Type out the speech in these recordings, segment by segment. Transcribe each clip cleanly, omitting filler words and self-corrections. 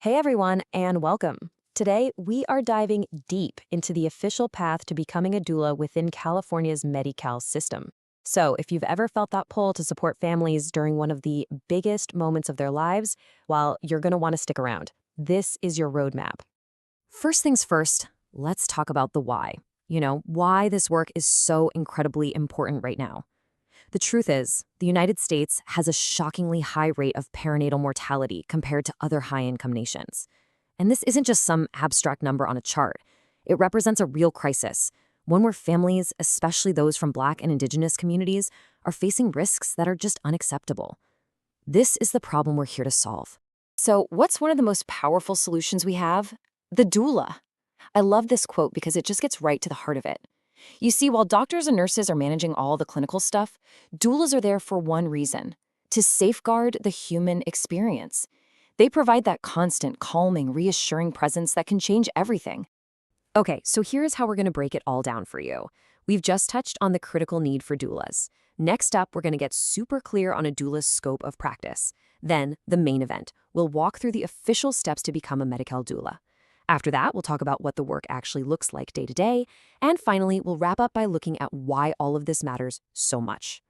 Hey everyone, and welcome. Today, we are diving deep into the official path to becoming a doula within California's Medi-Cal system. So, if you've ever felt that pull to support families during one of the biggest moments of their lives, well, you're going to want to stick around. This is your roadmap. First things first, let's talk about the why. Why this work is so incredibly important right now. The truth is, the United States has a shockingly high rate of perinatal mortality compared to other high-income nations. And this isn't just some abstract number on a chart. It represents a real crisis, one where families, especially those from Black and Indigenous communities, are facing risks that are just unacceptable. This is the problem we're here to solve. So, what's one of the most powerful solutions we have? The doula. I love this quote because it just gets right to the heart of it. You see, while doctors and nurses are managing all the clinical stuff, doulas are there for one reason: to safeguard the human experience. They provide that constant, calming, reassuring presence that can change everything. Okay, so here's how we're going to break it all down for you. We've just touched on the critical need for doulas. Next up, we're going to get super clear on a doula's scope of practice. Then, the main event. We'll walk through the official steps to become a Medi-Cal doula. After that, we'll talk about what the work actually looks like day to day. And finally, we'll wrap up by looking at why all of this matters so much.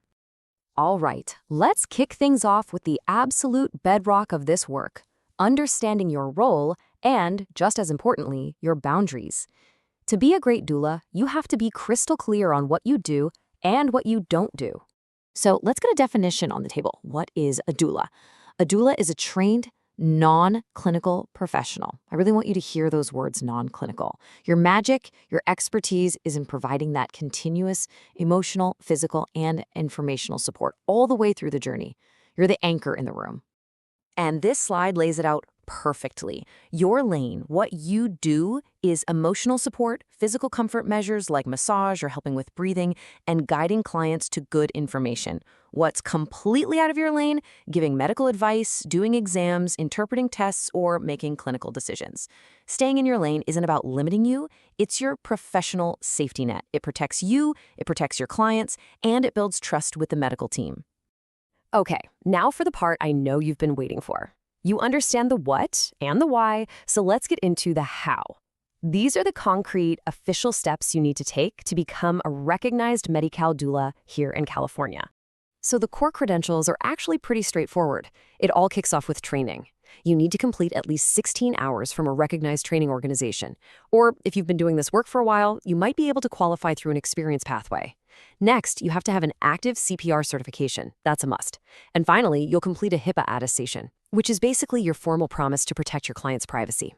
All right, let's kick things off with the absolute bedrock of this work: understanding your role and, just as importantly, your boundaries. To be a great doula, you have to be crystal clear on what you do and what you don't do. So let's get a definition on the table. What is a doula? A doula is a trained, non-clinical professional. I really want you to hear those words, non-clinical. Your magic, your expertise is in providing that continuous emotional, physical, and informational support all the way through the journey. You're the anchor in the room. And this slide lays it out perfectly. Your lane, what you do, is emotional support, physical comfort measures like massage or helping with breathing, and guiding clients to good information. What's completely out of your lane? Giving medical advice, doing exams, interpreting tests, or making clinical decisions. Staying in your lane isn't about limiting you. It's your professional safety net. It protects you, it protects your clients, and it builds trust with the medical team. Okay, now for the part I know you've been waiting for. You understand the what and the why, so let's get into the how. These are the concrete, official steps you need to take to become a recognized Medi-Cal doula here in California. So the core credentials are actually pretty straightforward. It all kicks off with training. You need to complete at least 16 hours from a recognized training organization. Or if you've been doing this work for a while, you might be able to qualify through an experience pathway. Next, you have to have an active CPR certification. That's a must. And finally, you'll complete a HIPAA attestation, which is basically your formal promise to protect your client's privacy.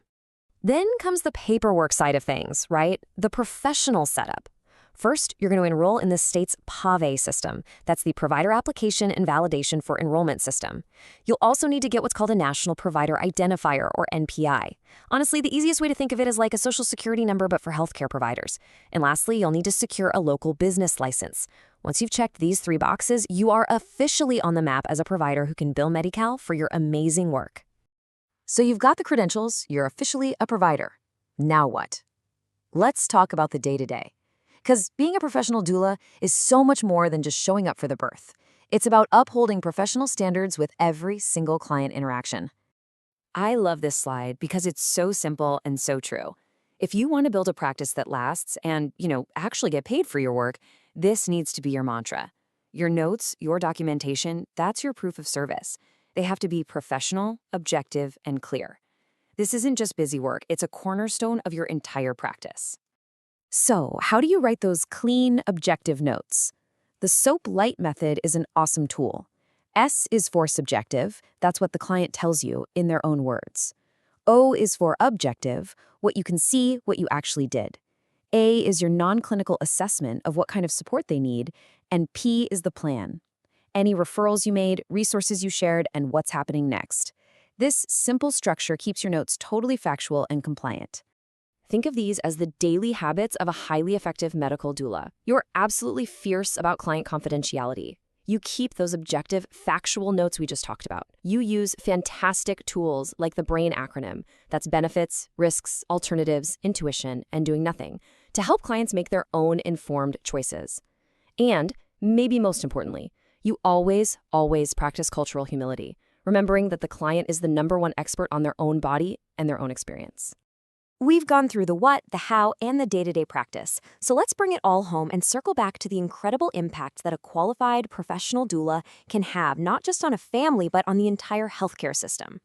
Then comes the paperwork side of things, right? The professional setup. First, you're going to enroll in the state's PAVE system. That's the Provider Application and Validation for Enrollment system. You'll also need to get what's called a National Provider Identifier, or NPI. Honestly, the easiest way to think of it is like a social security number, but for healthcare providers. And lastly, you'll need to secure a local business license. Once you've checked these 3 boxes, you are officially on the map as a provider who can bill Medi-Cal for your amazing work. So you've got the credentials, you're officially a provider. Now what? Let's talk about the day-to-day. Because being a professional doula is so much more than just showing up for the birth. It's about upholding professional standards with every single client interaction. I love this slide because it's so simple and so true. If you want to build a practice that lasts and, actually get paid for your work, this needs to be your mantra. Your notes, your documentation, that's your proof of service. They have to be professional, objective, and clear. This isn't just busy work, it's a cornerstone of your entire practice. So, how do you write those clean, objective notes? The SOAP Light method is an awesome tool. S is for subjective, that's what the client tells you in their own words. O is for objective, what you can see, what you actually did. A is your non-clinical assessment of what kind of support they need, and P is the plan. Any referrals you made, resources you shared, and what's happening next. This simple structure keeps your notes totally factual and compliant. Think of these as the daily habits of a highly effective medical doula. You're absolutely fierce about client confidentiality. You keep those objective, factual notes we just talked about. You use fantastic tools like the BRAIN acronym, that's benefits, risks, alternatives, intuition, and doing nothing, to help clients make their own informed choices. And, maybe most importantly, you always practice cultural humility. remembering that the client is the #1 expert on their own body and their own experience. We've gone through the what, the how, and the day-to-day practice, so let's bring it all home and circle back to the incredible impact that a qualified professional doula can have not just on a family but on the entire healthcare system.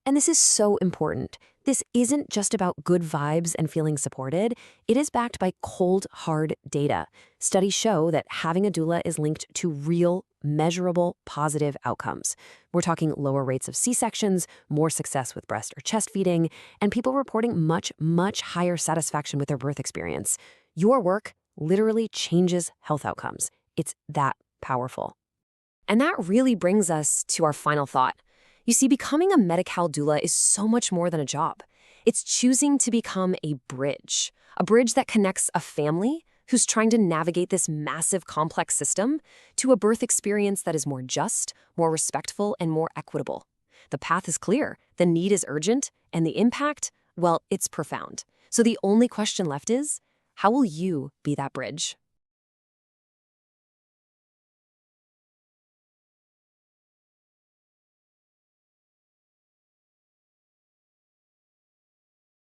And this is so important. This isn't just about good vibes and feeling supported. It is backed by cold, hard data. Studies show that having a doula is linked to real, measurable, positive outcomes. We're talking lower rates of C-sections, more success with breast or chest feeding, and people reporting much, much higher satisfaction with their birth experience. Your work literally changes health outcomes. It's that powerful. And that really brings us to our final thought. You see, becoming a Medi-Cal doula is so much more than a job. It's choosing to become a bridge that connects a family who's trying to navigate this massive, complex system to a birth experience that is more just, more respectful, and more equitable. The path is clear, the need is urgent, and the impact, well, it's profound. So the only question left is, how will you be that bridge?